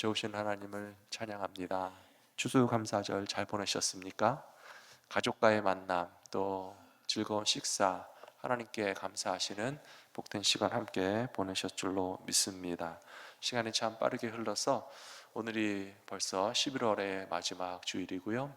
좋으신 하나님을 찬양합니다. 추수감사절 잘 보내셨습니까? 가족과의 만남, 또 즐거운 식사, 하나님께 감사하시는 복된 시간 함께 보내셨 줄로 믿습니다. 시간이 참 빠르게 흘러서 오늘이 벌써 11월의 마지막 주일이고요.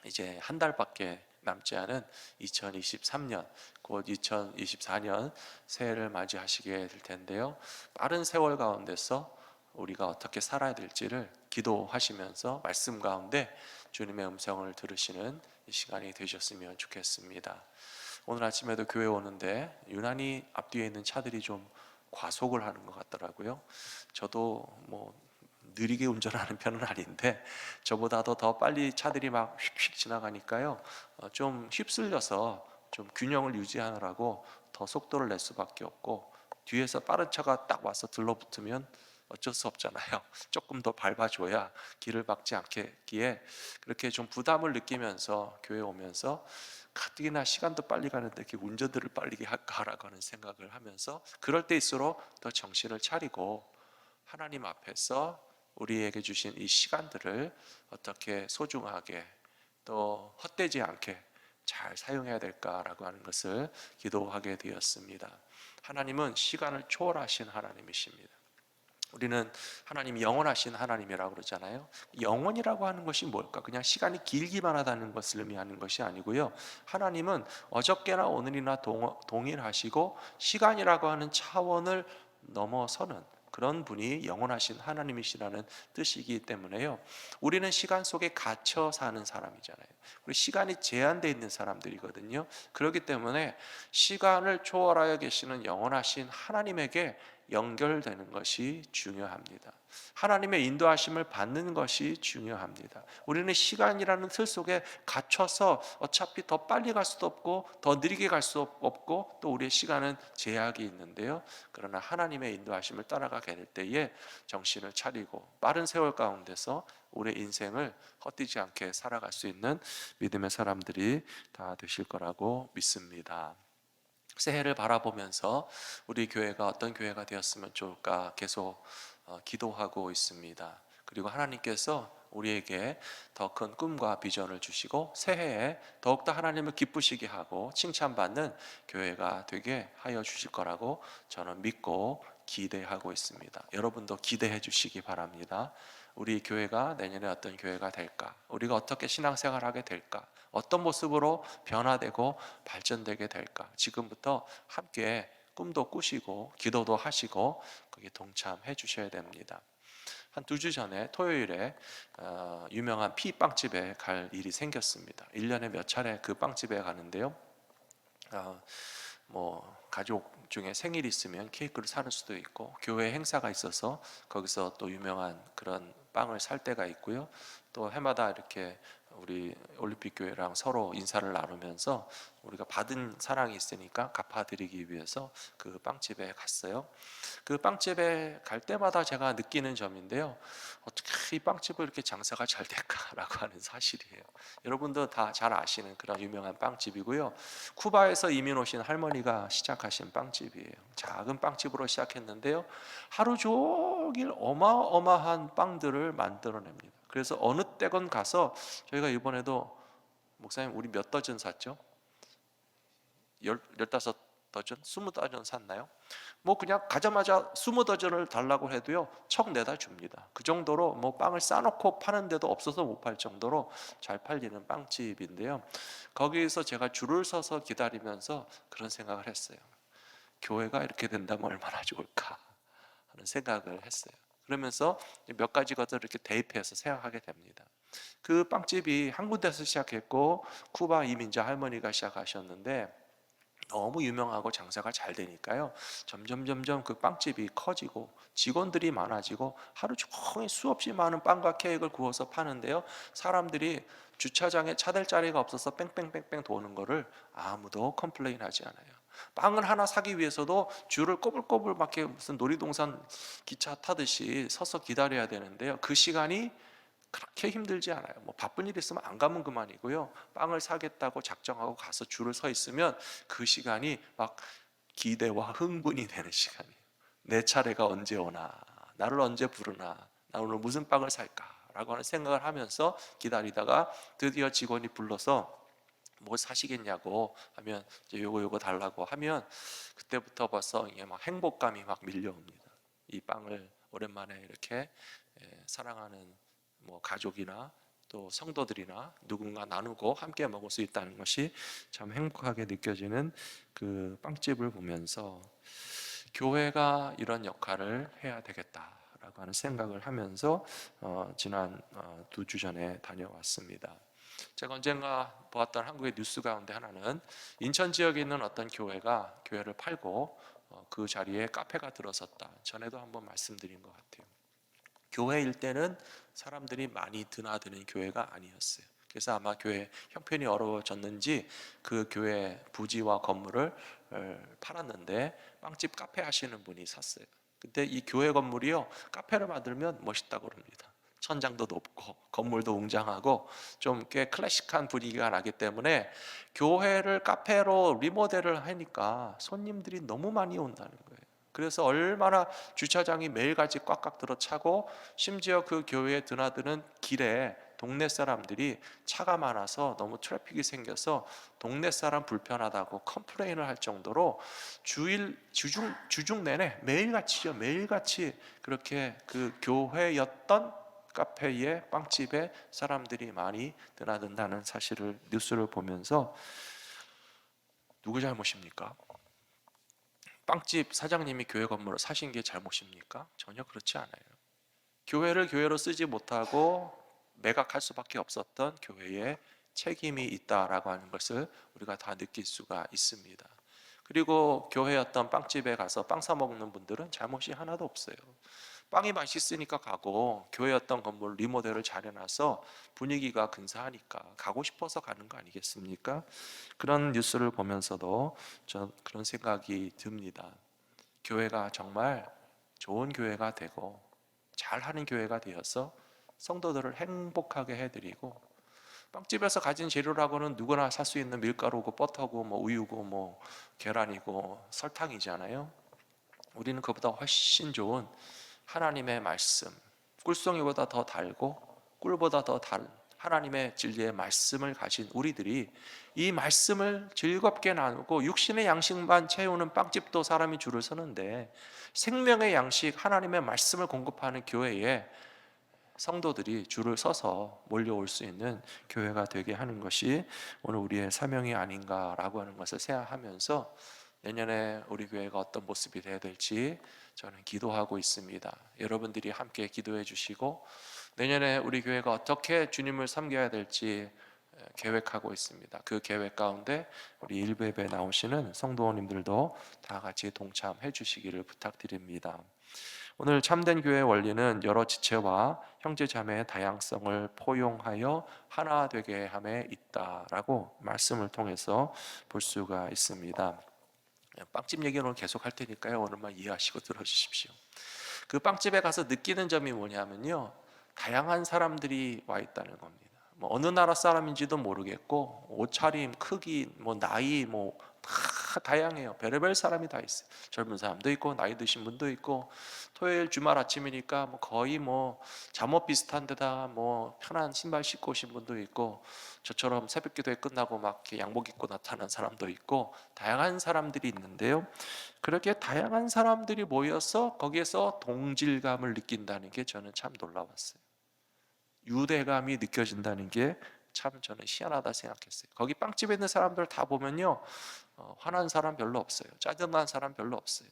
이제 한 달밖에 남지 않은 2023년, 곧 2024년 새해를 맞이하시게 될 텐데요. 빠른 세월 가운데서 우리가 어떻게 살아야 될지를 기도하시면서 말씀 가운데 주님의 음성을 들으시는 이 시간이 되셨으면 좋겠습니다. 오늘 아침에도 교회 오는데 유난히 앞뒤에 있는 차들이 좀 과속을 하는 것 같더라고요. 저도 느리게 운전하는 편은 아닌데 저보다도 더 빨리 차들이 막 휙휙 지나가니까요, 좀 휩쓸려서 좀 균형을 유지하느라고 더 속도를 낼 수밖에 없고, 뒤에서 빠른 차가 딱 와서 들러붙으면 어쩔 수 없잖아요. 조금 더 밟아줘야 길을 막지 않겠기에 그렇게 좀 부담을 느끼면서 교회 오면서 가뜩이나 시간도 빨리 가는데 이렇게 운전들을 빨리 할까라고 하는 생각을 하면서, 그럴 때일수록 더 정신을 차리고 하나님 앞에서 우리에게 주신 이 시간들을 어떻게 소중하게 또 헛되지 않게 잘 사용해야 될까라고 하는 것을 기도하게 되었습니다. 하나님은 시간을 초월하신 하나님이십니다. 우리는 하나님이 영원하신 하나님이라고 그러잖아요. 영원이라고 하는 것이 뭘까? 그냥 시간이 길기만 하다는 것을 의미하는 것이 아니고요. 하나님은 어저께나 오늘이나 동일하시고 시간이라고 하는 차원을 넘어서는 그런 분이 영원하신 하나님이시라는 뜻이기 때문에요. 우리는 시간 속에 갇혀 사는 사람이잖아요. 우리 시간이 제한되어 있는 사람들이거든요. 그렇기 때문에 시간을 초월하여 계시는 영원하신 하나님에게 연결되는 것이 중요합니다. 하나님의 인도하심을 받는 것이 중요합니다. 우리는 시간이라는 틀 속에 갇혀서 어차피 더 빨리 갈 수도 없고 더 느리게 갈 수 없고, 또 우리의 시간은 제약이 있는데요. 그러나 하나님의 인도하심을 따라가게 될 때에 정신을 차리고 빠른 세월 가운데서 우리의 인생을 헛되지 않게 살아갈 수 있는 믿음의 사람들이 다 되실 거라고 믿습니다. 새해를 바라보면서 우리 교회가 어떤 교회가 되었으면 좋을까 계속 기도하고 있습니다. 그리고 하나님께서 우리에게 더 큰 꿈과 비전을 주시고 새해에 더욱더 하나님을 기쁘시게 하고 칭찬받는 교회가 되게 하여 주실 거라고 저는 믿고 기대하고 있습니다. 여러분도 기대해 주시기 바랍니다. 우리 교회가 내년에 어떤 교회가 될까? 우리가 어떻게 신앙생활하게 될까? 어떤 모습으로 변화되고 발전되게 될까? 지금부터 함께 꿈도 꾸시고 기도도 하시고 거기에 동참해 주셔야 됩니다. 한 2주 전에 토요일에 유명한 피빵집에 갈 일이 생겼습니다. 1년에 몇 차례 그 빵집에 가는데요. 가족 중에 생일이 있으면 케이크를 사는 수도 있고, 교회 행사가 있어서 거기서 또 유명한 그런 빵을 살 때가 있고요. 또 해마다 이렇게 우리 올림픽 교회랑 서로 인사를 나누면서 우리가 받은 사랑이 있으니까 갚아드리기 위해서 그 빵집에 갔어요. 그 빵집에 갈 때마다 제가 느끼는 점인데요, 어떻게 이 빵집을 이렇게 장사가 잘 될까라고 하는 사실이에요. 여러분도 다 잘 아시는 그런 유명한 빵집이고요. 쿠바에서 이민 오신 할머니가 시작하신 빵집이에요. 작은 빵집으로 시작했는데요, 하루 종일 어마어마한 빵들을 만들어냅니다. 그래서 어느 때건 가서 저희가 이번에도, 목사님 우리 몇 더전 샀죠? 15더전? 20더전 샀나요? 그냥 가자마자 20더전을 달라고 해도요, 척 내다 줍니다. 그 정도로 빵을 싸놓고 파는 데도 없어서 못 팔 정도로 잘 팔리는 빵집인데요. 거기에서 제가 줄을 서서 기다리면서 그런 생각을 했어요. 교회가 이렇게 된다면 얼마나 좋을까 하는 생각을 했어요. 그러면서 몇 가지 것들을 이렇게 대입해서 생각하게 됩니다. 그 빵집이 한 군데서 시작했고 쿠바 이민자 할머니가 시작하셨는데 너무 유명하고 장사가 잘 되니까요, 점점 그 빵집이 커지고 직원들이 많아지고 하루 종일 수없이 많은 빵과 케이크를 구워서 파는데요, 사람들이 주차장에 차 댈 자리가 없어서 뺑뺑뺑뺑 도는 거를 아무도 컴플레인하지 않아요. 빵을 하나 사기 위해서도 줄을 꼬불꼬불 막 무슨 놀이동산 기차 타듯이 서서 기다려야 되는데요, 그 시간이 그렇게 힘들지 않아요. 바쁜 일 있으면 안 가면 그만이고요, 빵을 사겠다고 작정하고 가서 줄을 서 있으면 그 시간이 막 기대와 흥분이 되는 시간이에요. 내 차례가 언제 오나, 나를 언제 부르나, 나 오늘 무슨 빵을 살까라고 하는 생각을 하면서 기다리다가 드디어 직원이 불러서 뭐 사시겠냐고 하면 이제 요거 달라고 하면 그때부터 벌써 이게 막 행복감이 막 밀려옵니다. 이 빵을 오랜만에 이렇게 사랑하는 뭐 가족이나 또 성도들이나 누군가 나누고 함께 먹을 수 있다는 것이 참 행복하게 느껴지는 그 빵집을 보면서 교회가 이런 역할을 해야 되겠다라고 하는 생각을 하면서 지난 2주 전에 다녀왔습니다. 제가 언젠가 보았던 한국의 뉴스 가운데 하나는 인천 지역에 있는 어떤 교회가 교회를 팔고 그 자리에 카페가 들어섰다. 전에도 한번 말씀드린 것 같아요. 교회일 때는 사람들이 많이 드나드는 교회가 아니었어요. 그래서 아마 교회 형편이 어려워졌는지 그 교회 부지와 건물을 팔았는데 빵집 카페 하시는 분이 샀어요. 근데 이 교회 건물이요, 카페를 만들면 멋있다고 그럽니다. 천장도 높고 건물도 웅장하고 좀 꽤 클래식한 분위기가 나기 때문에 교회를 카페로 리모델을 하니까 손님들이 너무 많이 온다는 거예요. 그래서 얼마나 주차장이 매일같이 꽉꽉 들어차고, 심지어 그 교회에 드나드는 길에 동네 사람들이 차가 많아서 너무 트래픽이 생겨서 동네 사람 불편하다고 컴플레인을 할 정도로 주중 내내 매일같이 그렇게 그 교회였던 카페에 빵집에 사람들이 많이 드나든다는 사실을 뉴스를 보면서 누구 잘못입니까? 빵집 사장님이 교회 건물을 사신 게 잘못입니까? 전혀 그렇지 않아요. 교회를 교회로 쓰지 못하고 매각할 수밖에 없었던 교회에 책임이 있다라고 하는 것을 우리가 다 느낄 수가 있습니다. 그리고 교회였던 빵집에 가서 빵 사 먹는 분들은 잘못이 하나도 없어요. 빵이 맛있으니까 가고, 교회였던 건물 리모델을 잘 해놔서 분위기가 근사하니까 가고 싶어서 가는 거 아니겠습니까? 그런 뉴스를 보면서도 저 그런 생각이 듭니다. 교회가 정말 좋은 교회가 되고 잘하는 교회가 되어서 성도들을 행복하게 해드리고, 빵집에서 가진 재료라고는 누구나 살 수 있는 밀가루고 버터고 뭐 우유고 뭐 계란이고 설탕이잖아요. 우리는 그보다 훨씬 좋은 하나님의 말씀, 꿀송이보다 더 달고 꿀보다 더 달 하나님의 진리의 말씀을 가진 우리들이 이 말씀을 즐겁게 나누고, 육신의 양식만 채우는 빵집도 사람이 줄을 서는데 생명의 양식 하나님의 말씀을 공급하는 교회에 성도들이 줄을 서서 몰려올 수 있는 교회가 되게 하는 것이 오늘 우리의 사명이 아닌가라고 하는 것을 생각하면서 내년에 우리 교회가 어떤 모습이 되어야 될지 저는 기도하고 있습니다. 여러분들이 함께 기도해 주시고 내년에 우리 교회가 어떻게 주님을 섬겨야 될지 계획하고 있습니다. 그 계획 가운데 우리 일부 예배에 나오시는 성도님들도 다 같이 동참해 주시기를 부탁드립니다. 오늘 참된 교회의 원리는 여러 지체와 형제 자매의 다양성을 포용하여 하나 되게 함에 있다라고 말씀을 통해서 볼 수가 있습니다. 빵집 얘기는 오늘 계속 할 테니까요, 오늘만 이해하시고 들어주십시오. 그 빵집에 가서 느끼는 점이 뭐냐면요, 다양한 사람들이 와 있다는 겁니다. 뭐 어느 나라 사람인지도 모르겠고, 옷차림, 크기, 뭐 나이, 뭐 다 다양해요. 별의별 사람이 다 있어요. 젊은 사람도 있고 나이 드신 분도 있고, 토요일 주말 아침이니까 뭐 거의 뭐 잠옷 비슷한 데다 뭐 편한 신발 신고 오신 분도 있고, 저처럼 새벽기도회 끝나고 막 이렇게 양복 입고 나타난 사람도 있고, 다양한 사람들이 있는데요, 그렇게 다양한 사람들이 모여서 거기에서 동질감을 느낀다는 게 저는 참 놀라웠어요. 유대감이 느껴진다는 게 참 저는 희한하다 생각했어요. 거기 빵집에 있는 사람들 다 보면요, 화난 사람 별로 없어요. 짜증난 사람 별로 없어요.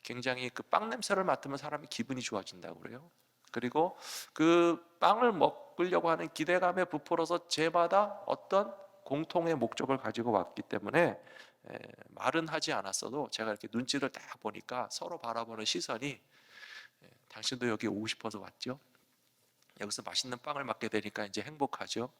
굉장히 그 빵 냄새를 맡으면 사람이 기분이 좋아진다고 그래요. 그리고 그 빵을 먹으려고 하는 기대감에 부풀어서 제마다 어떤 공통의 목적을 가지고 왔기 때문에 말은 하지 않았어도 제가 이렇게 눈치를 딱 보니까 서로 바라보는 시선이, 당신도 여기 오고 싶어서 왔죠? 여기서 맛있는 빵을 먹게 되니까 이제 행복하죠?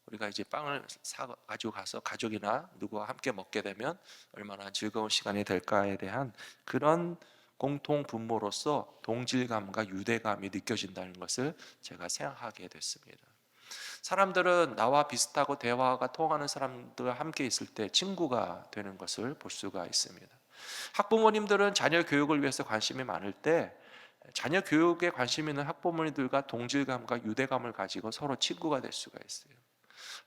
우리가 이제 빵을 사 가지고 가서 가족이나 누구와 함께 먹게 되면 얼마나 즐거운 시간이 될까에 대한 그런 공통 분모로서 동질감과 유대감이 느껴진다는 것을 제가 생각하게 됐습니다. 사람들은 나와 비슷하고 대화가 통하는 사람들과 함께 있을 때 친구가 되는 것을 볼 수가 있습니다. 학부모님들은 자녀 교육을 위해서 관심이 많을 때 자녀 교육에 관심 있는 학부모님들과 동질감과 유대감을 가지고 서로 친구가 될 수가 있어요.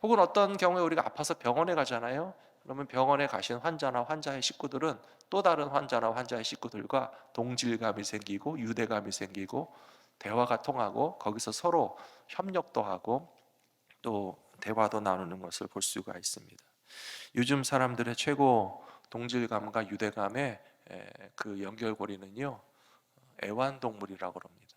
혹은 어떤 경우에 우리가 아파서 병원에 가잖아요. 그러면 병원에 가신 환자나 환자의 식구들은 또 다른 환자나 환자의 식구들과 동질감이 생기고 유대감이 생기고 대화가 통하고 거기서 서로 협력도 하고 또 대화도 나누는 것을 볼 수가 있습니다. 요즘 사람들의 최고 동질감과 유대감의 그 연결고리는요, 애완동물이라고 합니다.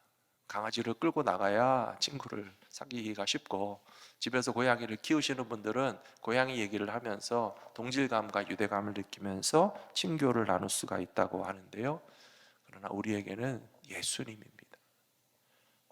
강아지를 끌고 나가야 친구를 사귀기가 쉽고, 집에서 고양이를 키우시는 분들은 고양이 얘기를 하면서 동질감과 유대감을 느끼면서 친교를 나눌 수가 있다고 하는데요. 그러나 우리에게는 예수님입니다.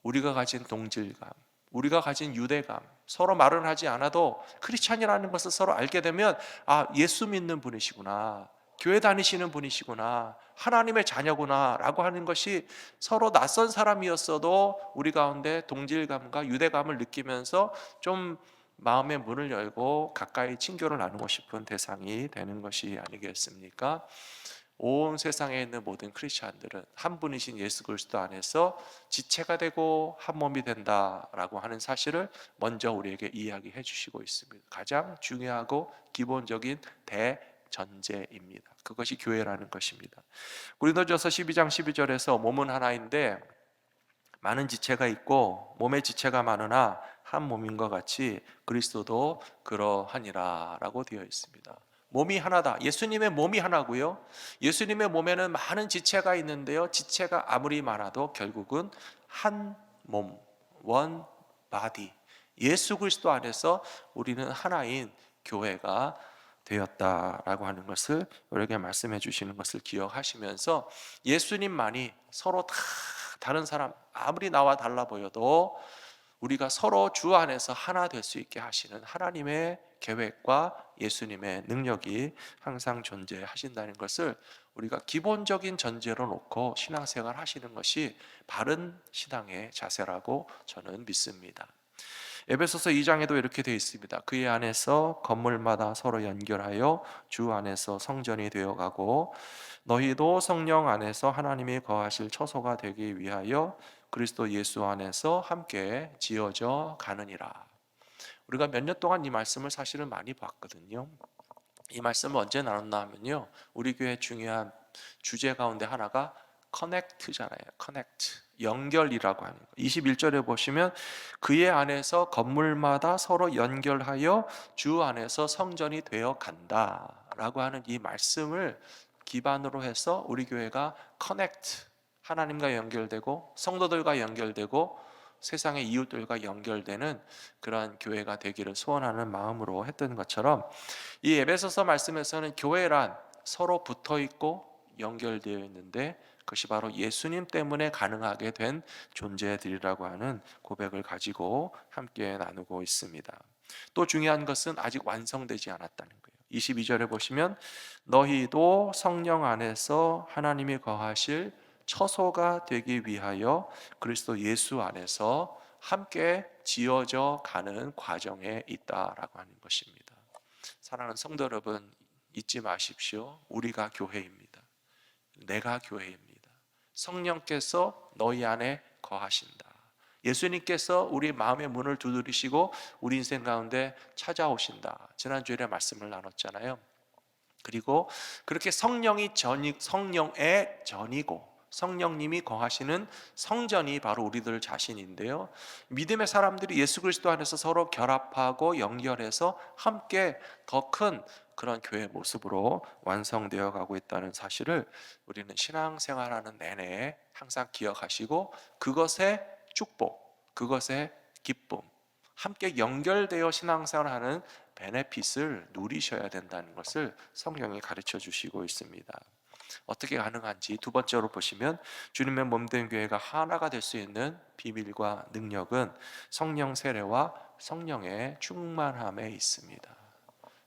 우리가 가진 동질감, 우리가 가진 유대감, 서로 말은 하지 않아도 크리스찬이라는 것을 서로 알게 되면, 아, 예수 믿는 분이시구나, 교회 다니시는 분이시구나, 하나님의 자녀구나 라고 하는 것이, 서로 낯선 사람이었어도 우리 가운데 동질감과 유대감을 느끼면서 좀 마음의 문을 열고 가까이 친교를 나누고 싶은 대상이 되는 것이 아니겠습니까? 온 세상에 있는 모든 크리스찬들은 한 분이신 예수 그리스도 안에서 지체가 되고 한 몸이 된다라고 하는 사실을 먼저 우리에게 이야기해 주시고 있습니다. 가장 중요하고 기본적인 대전제입니다. 그것이 교회라는 것입니다. 고린도전서 12장 12절에서 몸은 하나인데 많은 지체가 있고 몸의 지체가 많으나 한 몸인 것 같이 그리스도도 그러하니라 라고 되어 있습니다. 몸이 하나다. 예수님의 몸이 하나고요, 예수님의 몸에는 많은 지체가 있는데요, 지체가 아무리 많아도 결국은 한 몸, 원 바디, 예수 그리스도 안에서 우리는 하나인 교회가 되었다라고 하는 것을 우리에게 말씀해 주시는 것을 기억하시면서, 예수님만이 서로 다 다른 사람 아무리 나와 달라 보여도 우리가 서로 주 안에서 하나 될 수 있게 하시는 하나님의 계획과 예수님의 능력이 항상 존재하신다는 것을 우리가 기본적인 전제로 놓고 신앙생활 하시는 것이 바른 신앙의 자세라고 저는 믿습니다. 에베소서 2장에도 이렇게 되어 있습니다. 그의 안에서 건물마다 서로 연결하여 주 안에서 성전이 되어가고 너희도 성령 안에서 하나님이 거하실 처소가 되기 위하여 그리스도 예수 안에서 함께 지어져 가느니라. 우리가 몇 년 동안 이 말씀을 사실은 많이 봤거든요. 이 말씀을 언제 나눴나 하면요, 우리 교회 중요한 주제 가운데 하나가 커넥트잖아요. 커넥트, 연결이라고 하는 거. 21절에 보시면 그의 안에서 건물마다 서로 연결하여 주 안에서 성전이 되어 간다라고 하는 이 말씀을 기반으로 해서 우리 교회가 커넥트, 하나님과 연결되고 성도들과 연결되고 세상의 이웃들과 연결되는 그러한 교회가 되기를 소원하는 마음으로 했던 것처럼, 이 에베소서 말씀에서는 교회란 서로 붙어 있고 연결되어 있는데 그것이 바로 예수님 때문에 가능하게 된 존재들이라고 하는 고백을 가지고 함께 나누고 있습니다. 또 중요한 것은 아직 완성되지 않았다는 거예요. 22절에 보시면 너희도 성령 안에서 하나님이 거하실 처소가 되기 위하여 그리스도 예수 안에서 함께 지어져 가는 과정에 있다라고 하는 것입니다. 사랑하는 성도 여러분, 잊지 마십시오. 우리가 교회입니다. 내가 교회입니다. 성령께서 너희 안에 거하신다. 예수님께서 우리 마음의 문을 두드리시고 우리 인생 가운데 찾아오신다. 지난주에 말씀을 나눴잖아요. 그리고 그렇게 성령의 전이고 성령님이 거하시는 성전이 바로 우리들 자신인데요, 믿음의 사람들이 예수 그리스도 안에서 서로 결합하고 연결해서 함께 더 큰 그런 교회 모습으로 완성되어 가고 있다는 사실을 우리는 신앙생활하는 내내 항상 기억하시고, 그것의 축복, 그것의 기쁨, 함께 연결되어 신앙생활하는 베네핏을 누리셔야 된다는 것을 성경이 가르쳐 주시고 있습니다. 어떻게 가능한지 두 번째로 보시면, 주님의 몸된 교회가 하나가 될 수 있는 비밀과 능력은 성령 세례와 성령의 충만함에 있습니다.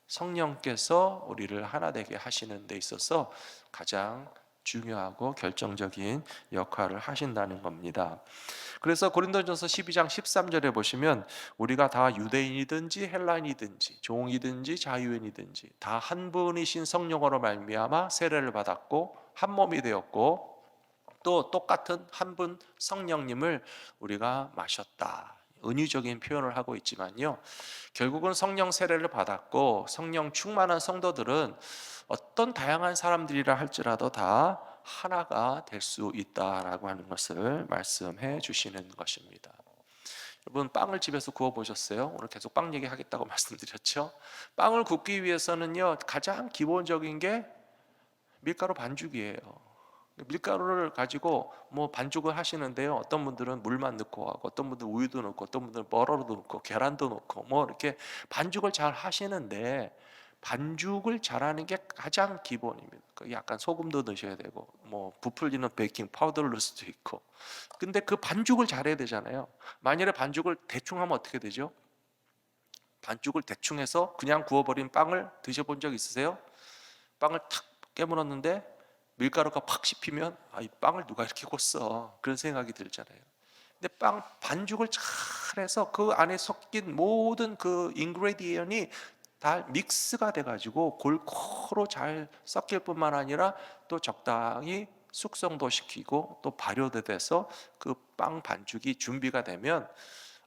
성령께서 우리를 하나 되게 하시는 데 있어서 가장 중요하고 결정적인 역할을 하신다는 겁니다. 그래서 고린도전서 12장 13절에 보시면 우리가 다 유대인이든지 헬라인이든지 종이든지 자유인이든지 다 한 분이신 성령으로 말미암아 세례를 받았고 한 몸이 되었고 또 똑같은 한 분 성령님을 우리가 마셨다. 은유적인 표현을 하고 있지만요, 결국은 성령 세례를 받았고 성령 충만한 성도들은 어떤 다양한 사람들이라 할지라도 다 하나가 될 수 있다라고 하는 것을 말씀해 주시는 것입니다. 여러분, 빵을 집에서 구워 보셨어요? 오늘 계속 빵 얘기하겠다고 말씀드렸죠. 빵을 굽기 위해서는요, 가장 기본적인 게 밀가루 반죽이에요. 밀가루를 가지고 뭐 반죽을 하시는데요, 어떤 분들은 물만 넣고 하고, 어떤 분들은 우유도 넣고, 어떤 분들은 버러도 넣고, 계란도 넣고, 뭐 이렇게 반죽을 잘 하시는데, 반죽을 잘하는 게 가장 기본입니다. 약간 소금도 넣으셔야 되고, 뭐 부풀리는 베이킹 파우더를 넣을 수도 있고. 근데 그 반죽을 잘해야 되잖아요. 만일에 반죽을 대충 하면 어떻게 되죠? 반죽을 대충 해서 그냥 구워버린 빵을 드셔본 적 있으세요? 빵을 탁 깨물었는데 밀가루가 팍 씹히면, 이 빵을 누가 이렇게 굽어, 그런 생각이 들잖아요. 근데 빵 반죽을 잘해서 그 안에 섞인 모든 그 인그레디언이 다 믹스가 돼가지고 골고루 잘 섞일 뿐만 아니라 또 적당히 숙성도 시키고 또 발효도 돼서 그 빵 반죽이 준비가 되면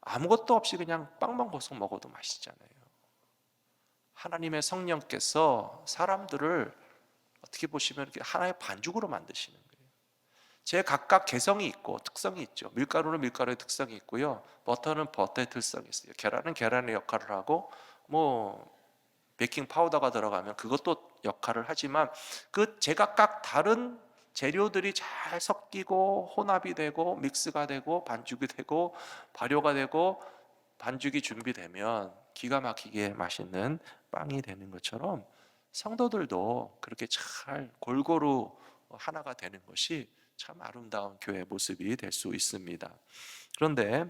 아무것도 없이 그냥 빵만 계속 먹어도 맛있잖아요. 하나님의 성령께서 사람들을 어떻게 보시면 이렇게 하나의 반죽으로 만드시는 거예요. 제 각각 개성이 있고 특성이 있죠. 밀가루는 밀가루의 특성이 있고요, 버터는 버터의 특성이 있어요. 계란은 계란의 역할을 하고, 뭐 베이킹 파우더가 들어가면 그것도 역할을 하지만, 그 제각각 다른 재료들이 잘 섞이고 혼합이 되고 믹스가 되고 반죽이 되고 발효가 되고 반죽이 준비되면 기가 막히게 맛있는 빵이 되는 것처럼, 성도들도 그렇게 잘 골고루 하나가 되는 것이 참 아름다운 교회 모습이 될 수 있습니다. 그런데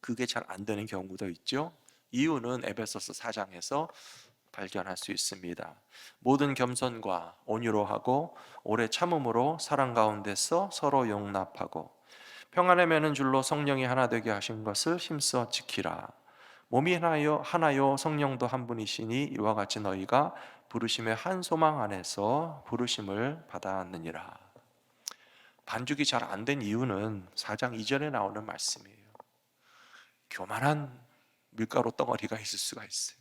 그게 잘 안 되는 경우도 있죠. 이유는 에베소서 4장에서 발견할 수 있습니다. 모든 겸손과 온유로 하고 오래 참음으로 사랑 가운데서 서로 용납하고 평안에 매는 줄로 성령이 하나 되게 하신 것을 힘써 지키라. 몸이 하나요 성령도 한 분이시니 이와 같이 너희가 부르심의 한 소망 안에서 부르심을 받았느니라. 반죽이 잘 안 된 이유는 4장 이전에 나오는 말씀이에요. 교만한 밀가루 덩어리가 있을 수가 있어요.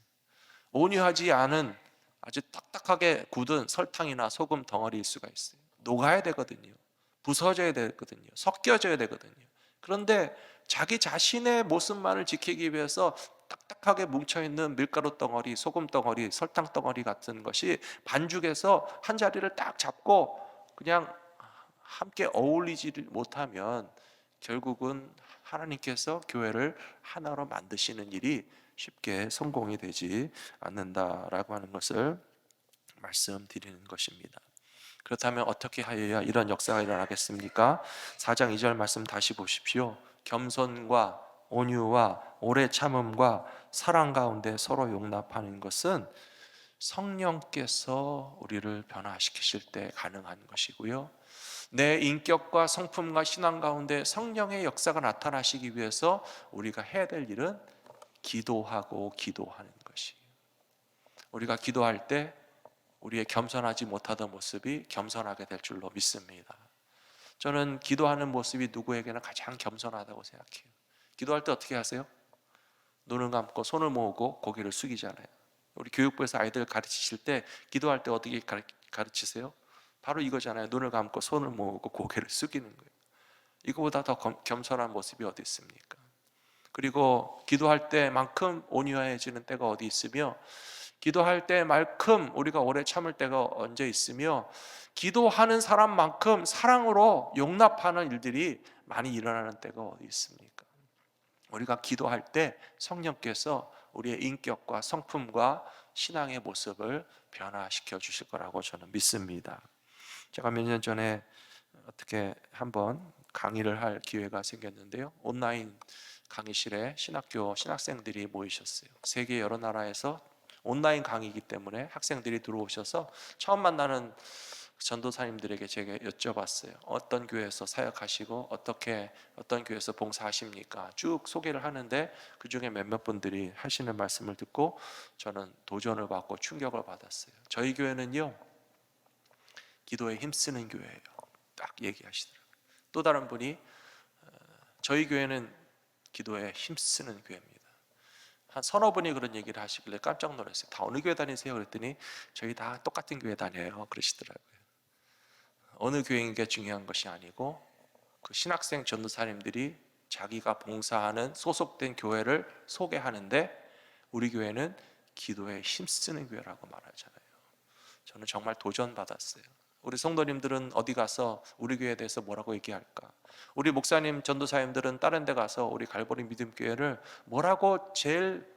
온유하지 않은 아주 딱딱하게 굳은 설탕이나 소금 덩어리일 수가 있어요. 녹아야 되거든요. 부서져야 되거든요. 섞여져야 되거든요. 그런데 자기 자신의 모습만을 지키기 위해서 딱딱하게 뭉쳐있는 밀가루 덩어리, 소금 덩어리, 설탕 덩어리 같은 것이 반죽에서 한 자리를 딱 잡고 그냥 함께 어울리지를 못하면 결국은 하나님께서 교회를 하나로 만드시는 일이 쉽게 성공이 되지 않는다라고 하는 것을 말씀드리는 것입니다. 그렇다면 어떻게 하여야 이런 역사가 일어나겠습니까? 4장 2절 말씀 다시 보십시오. 겸손과 온유와 오래 참음과 사랑 가운데 서로 용납하는 것은 성령께서 우리를 변화시키실 때 가능한 것이고요, 내 인격과 성품과 신앙 가운데 성령의 역사가 나타나시기 위해서 우리가 해야 될 일은 기도하고 기도하는 것이에요. 우리가 기도할 때 우리의 겸손하지 못하던 모습이 겸손하게 될 줄로 믿습니다. 저는 기도하는 모습이 누구에게나 가장 겸손하다고 생각해요. 기도할 때 어떻게 하세요? 눈을 감고 손을 모으고 고개를 숙이잖아요. 우리 교육부에서 아이들 가르치실 때 기도할 때 어떻게 가르치세요? 바로 이거잖아요. 눈을 감고 손을 모으고 고개를 숙이는 거예요. 이거보다 더 겸손한 모습이 어디 있습니까? 그리고 기도할 때만큼 온유해지는 때가 어디 있으며, 기도할 때만큼 우리가 오래 참을 때가 언제 있으며, 기도하는 사람만큼 사랑으로 용납하는 일들이 많이 일어나는 때가 어디 있습니까? 우리가 기도할 때 성령께서 우리의 인격과 성품과 신앙의 모습을 변화시켜 주실 거라고 저는 믿습니다. 제가 몇 년 전에 어떻게 한번 강의를 할 기회가 생겼는데요, 온라인 강의실에 신학교 신학생들이 모이셨어요. 세계 여러 나라에서 온라인 강의이기 때문에 학생들이 들어오셔서 처음 만나는 전도사님들에게 제가 여쭤봤어요. 어떤 교회에서 사역하시고 어떻게 어떤 교회에서 봉사하십니까? 쭉 소개를 하는데 그 중에 몇몇 분들이 하시는 말씀을 듣고 저는 도전을 받고 충격을 받았어요. 저희 교회는요, 기도에 힘쓰는 교회예요. 딱 얘기하시더라고요. 또 다른 분이 저희 교회는 기도에 힘쓰는 교회입니다. 한 서너 분이 그런 얘기를 하시길래 깜짝 놀랐어요. 다 어느 교회 다니세요? 그랬더니 저희 다 똑같은 교회 다녀요 그러시더라고요. 어느 교회인 게 중요한 것이 아니고 그 신학생 전도사님들이 자기가 봉사하는 소속된 교회를 소개하는데 우리 교회는 기도에 힘쓰는 교회라고 말하잖아요. 저는 정말 도전받았어요. 우리 성도님들은 어디 가서 우리 교회에 대해서 뭐라고 얘기할까? 우리 목사님 전도사님들은 다른 데 가서 우리 갈보리 믿음교회를 뭐라고 제일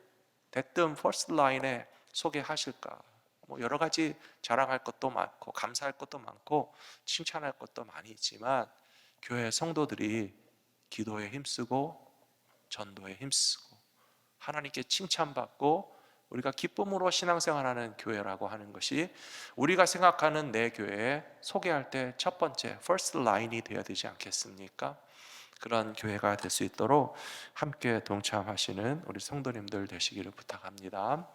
대뜸 퍼스트 라인에 소개하실까? 뭐 여러 가지 자랑할 것도 많고 감사할 것도 많고 칭찬할 것도 많이 있지만 교회 성도들이 기도에 힘쓰고 전도에 힘쓰고 하나님께 칭찬받고 우리가 기쁨으로 신앙생활하는 교회라고 하는 것이 우리가 생각하는 내 교회에 소개할 때 첫 번째 first line이 되어야 되지 않겠습니까? 그런 교회가 될 수 있도록 함께 동참하시는 우리 성도님들 되시기를 부탁합니다.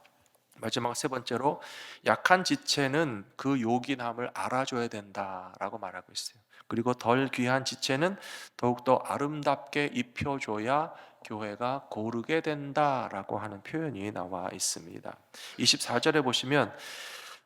마지막 세 번째로 약한 지체는 그 요긴함을 알아줘야 된다라고 말하고 있어요. 그리고 덜 귀한 지체는 더욱더 아름답게 입혀줘야 교회가 고르게 된다라고 하는 표현이 나와 있습니다. 24절에 보시면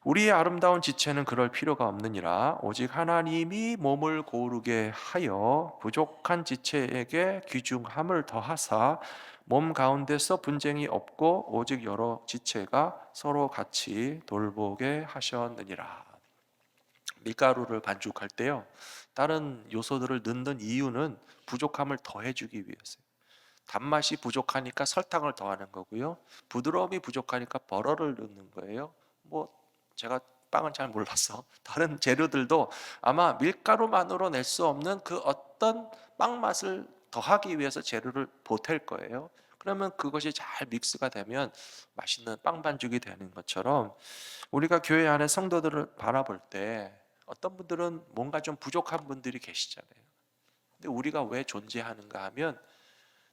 우리의 아름다운 지체는 그럴 필요가 없느니라 오직 하나님이 몸을 고르게 하여 부족한 지체에게 귀중함을 더하사 몸 가운데서 분쟁이 없고 오직 여러 지체가 서로 같이 돌보게 하셨느니라. 밀가루를 반죽할 때요 다른 요소들을 넣는 이유는 부족함을 더해주기 위해서요. 단맛이 부족하니까 설탕을 더하는 거고요 부드러움이 부족하니까 버터를 넣는 거예요. 뭐 제가 빵은 잘 몰라서 다른 재료들도 아마 밀가루만으로 낼 수 없는 그 어떤 빵 맛을 더하기 위해서 재료를 보탤 거예요. 그러면 그것이 잘 믹스가 되면 맛있는 빵 반죽이 되는 것처럼 우리가 교회 안에 성도들을 바라볼 때 어떤 분들은 뭔가 좀 부족한 분들이 계시잖아요. 근데 우리가 왜 존재하는가 하면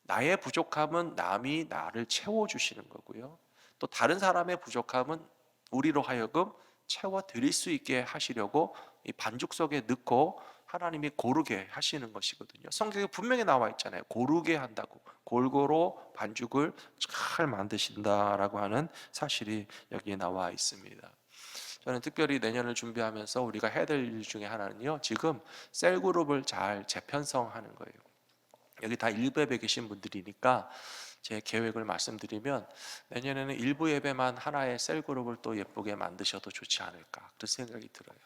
나의 부족함은 남이 나를 채워주시는 거고요 또 다른 사람의 부족함은 우리로 하여금 채워드릴 수 있게 하시려고 이 반죽 속에 넣고 하나님이 고르게 하시는 것이거든요. 성경에 분명히 나와 있잖아요. 고르게 한다고 골고루 반죽을 잘 만드신다라고 하는 사실이 여기에 나와 있습니다. 저는 특별히 내년을 준비하면서 우리가 해야 될 일 중에 하나는요 지금 셀그룹을 잘 재편성하는 거예요. 여기 다 일부 예배 계신 분들이니까 제 계획을 말씀드리면 내년에는 일부 예배만 하나의 셀그룹을 또 예쁘게 만드셔도 좋지 않을까 그런 생각이 들어요.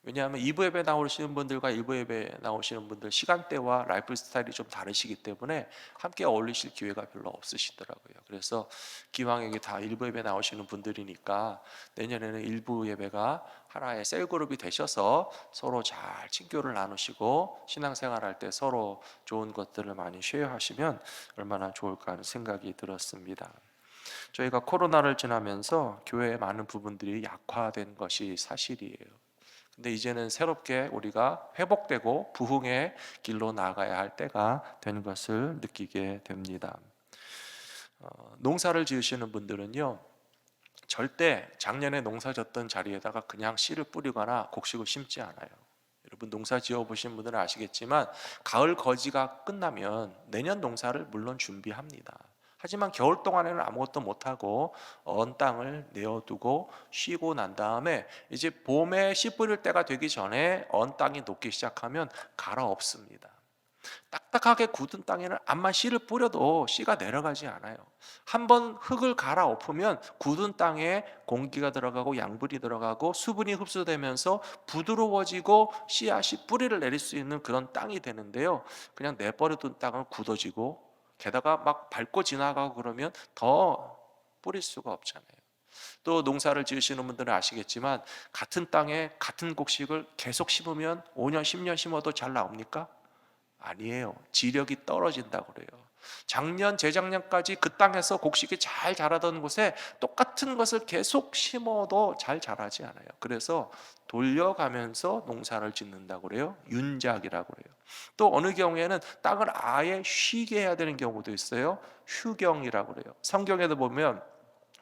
왜냐하면 2부 예배 나오시는 분들과 1부 예배 나오시는 분들 시간대와 라이프 스타일이 좀 다르시기 때문에 함께 어울리실 기회가 별로 없으시더라고요. 그래서 기왕 여기 다 1부 예배 나오시는 분들이니까 내년에는 1부 예배가 하나의 셀그룹이 되셔서 서로 잘 친교를 나누시고 신앙생활할 때 서로 좋은 것들을 많이 쉐어하시면 얼마나 좋을까 하는 생각이 들었습니다. 저희가 코로나를 지나면서 교회의 많은 부분들이 약화된 것이 사실이에요. 근데 이제는 새롭게 우리가 회복되고 부흥의 길로 나가야 할 때가 된 것을 느끼게 됩니다. 농사를 지으시는 분들은요 절대 작년에 농사 졌던 자리에다가 그냥 씨를 뿌리거나 곡식을 심지 않아요. 여러분 농사 지어 보신 분들은 아시겠지만 가을 거지가 끝나면 내년 농사를 물론 준비합니다. 하지만 겨울 동안에는 아무것도 못하고 언 땅을 내어두고 쉬고 난 다음에 이제 봄에 씨 뿌릴 때가 되기 전에 언 땅이 녹기 시작하면 갈아엎습니다. 딱딱하게 굳은 땅에는 암만 씨를 뿌려도 씨가 내려가지 않아요. 한번 흙을 갈아엎으면 굳은 땅에 공기가 들어가고 양분이 들어가고 수분이 흡수되면서 부드러워지고 씨앗이 뿌리를 내릴 수 있는 그런 땅이 되는데요 그냥 내버려둔 땅은 굳어지고 게다가 막 밟고 지나가고 그러면 더 뿌릴 수가 없잖아요. 또 농사를 지으시는 분들은 아시겠지만 같은 땅에 같은 곡식을 계속 심으면 5년 10년 심어도 잘 나옵니까? 아니에요. 지력이 떨어진다고 그래요. 작년 재작년까지 그 땅에서 곡식이 잘 자라던 곳에 똑같은 것을 계속 심어도 잘 자라지 않아요. 그래서 돌려가면서 농사를 짓는다고 그래요. 윤작이라고 그래요. 또 어느 경우에는 땅을 아예 쉬게 해야 되는 경우도 있어요. 휴경이라고 그래요. 성경에도 보면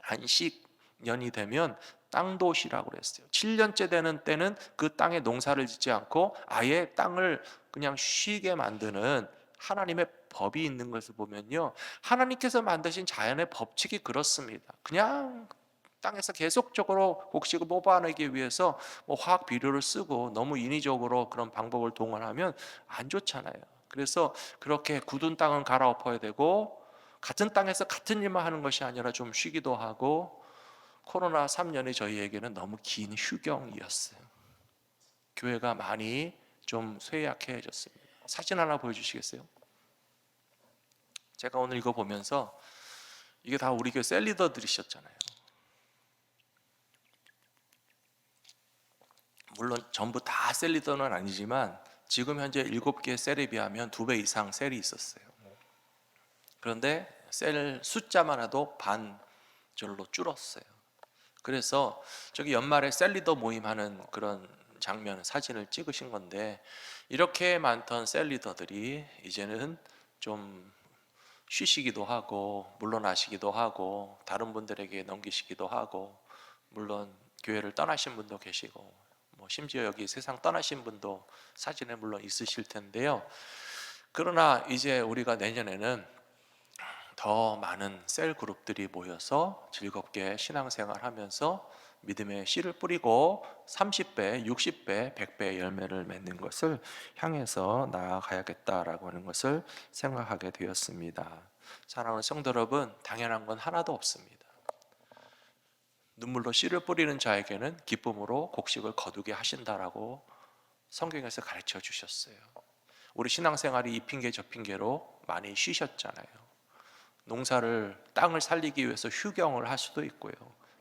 안식년이 되면 땅도시라고 그랬어요. 7년째 되는 때는 그 땅에 농사를 짓지 않고 아예 땅을 그냥 쉬게 만드는 하나님의 법이 있는 것을 보면요, 하나님께서 만드신 자연의 법칙이 그렇습니다. 그냥 땅에서 계속적으로 곡식을 뽑아내기 위해서 뭐 화학 비료를 쓰고 너무 인위적으로 그런 방법을 동원하면 안 좋잖아요. 그래서 그렇게 굳은 땅은 갈아엎어야 되고, 같은 땅에서 같은 일만 하는 것이 아니라 좀 쉬기도 하고. 코로나 3년이 저희에게는 너무 긴 휴경이었어요. 교회가 많이 좀 쇠약해졌습니다. 사진 하나 보여주시겠어요? 제가 오늘 이거 보면서, 이게 다 우리 교회 셀리더들이셨잖아요. 물론 전부 다 셀리더는 아니지만 지금 현재 7개 셀에 비하면 2배 이상 셀이 있었어요. 그런데 셀 숫자만 해도 반절로 줄었어요. 그래서 저기 연말에 셀리더 모임하는 그런 장면 사진을 찍으신 건데, 이렇게 많던 셀리더들이 이제는 좀 쉬시기도 하고 물러나시기도 하고 다른 분들에게 넘기시기도 하고, 물론 교회를 떠나신 분도 계시고 뭐 심지어 여기 세상 떠나신 분도 사진에 물론 있으실 텐데요. 그러나 이제 우리가 내년에는 더 많은 셀 그룹들이 모여서 즐겁게 신앙생활 하면서 믿음의 씨를 뿌리고 30배, 60배, 100배의 열매를 맺는 것을 향해서 나아가야겠다라고 하는 것을 생각하게 되었습니다. 사랑하는 성도 여러분, 당연한 건 하나도 없습니다. 눈물로 씨를 뿌리는 자에게는 기쁨으로 곡식을 거두게 하신다라고 성경에서 가르쳐 주셨어요. 우리 신앙생활이 이 핑계 저 핑계로 많이 쉬셨잖아요. 농사를, 땅을 살리기 위해서 휴경을 할 수도 있고요.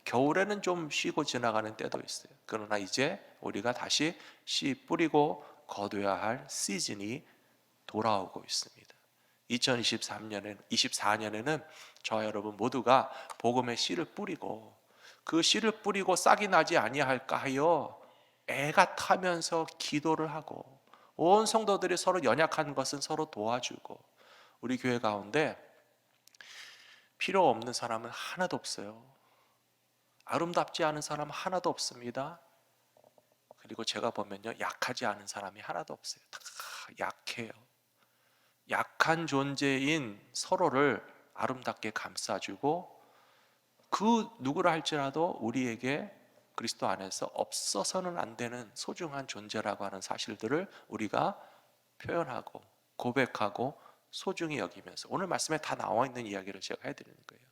겨울에는 좀 쉬고 지나가는 때도 있어요. 그러나 이제 우리가 다시 씨 뿌리고 거둬야 할 시즌이 돌아오고 있습니다. 2024년에는 저와 여러분 모두가 복음의 씨를 뿌리고, 그 씨를 뿌리고 싹이 나지 아니할까 하여 애가 타면서 기도를 하고, 온 성도들이 서로 연약한 것은 서로 도와주고, 우리 교회 가운데 필요 없는 사람은 하나도 없어요. 아름답지 않은 사람 하나도 없습니다. 그리고 제가 보면요, 약하지 않은 사람이 하나도 없어요. 다 약해요. 약한 존재인 서로를 아름답게 감싸주고, 그 누구라 할지라도 우리에게 그리스도 안에서 없어서는 안 되는 소중한 존재라고 하는 사실들을 우리가 표현하고 고백하고 소중히 여기면서, 오늘 말씀에 다 나와 있는 이야기를 제가 해드리는 거예요.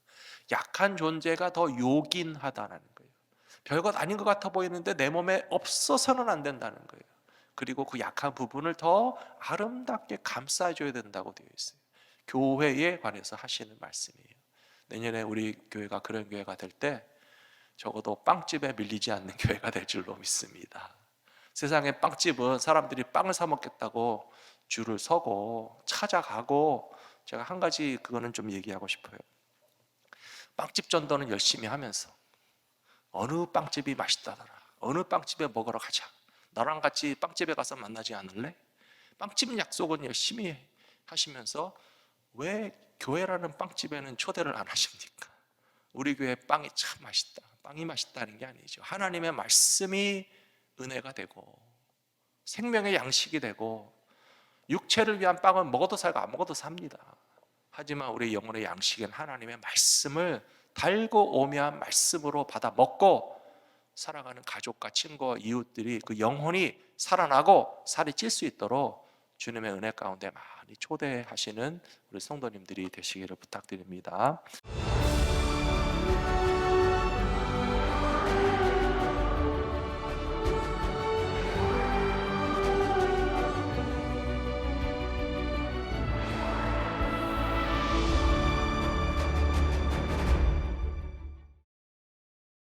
약한 존재가 더 요긴하다는 거예요. 별것 아닌 것 같아 보이는데 내 몸에 없어서는 안 된다는 거예요. 그리고 그 약한 부분을 더 아름답게 감싸줘야 된다고 되어 있어요. 교회에 관해서 하시는 말씀이에요. 내년에 우리 교회가 그런 교회가 될 때 적어도 빵집에 밀리지 않는 교회가 될 줄로 믿습니다. 세상의 빵집은 사람들이 빵을 사 먹겠다고 줄을 서고 찾아가고, 제가 한 가지 그거는 좀 얘기하고 싶어요. 빵집 전도는 열심히 하면서 어느 빵집이 맛있다더라, 어느 빵집에 먹으러 가자, 나랑 같이 빵집에 가서 만나지 않을래? 빵집 약속은 열심히 하시면서 왜 교회라는 빵집에는 초대를 안 하십니까? 우리 교회 빵이 참 맛있다, 빵이 맛있다는 게 아니죠. 하나님의 말씀이 은혜가 되고 생명의 양식이 되고, 육체를 위한 빵은 먹어도 살고 안 먹어도 삽니다. 하지만 우리 영혼의 양식은 하나님의 말씀을 달고 오묘한 말씀으로 받아 먹고 살아가는 가족과 친구와 이웃들이 그 영혼이 살아나고 살이 찔 수 있도록 주님의 은혜 가운데 많이 초대하시는 우리 성도님들이 되시기를 부탁드립니다.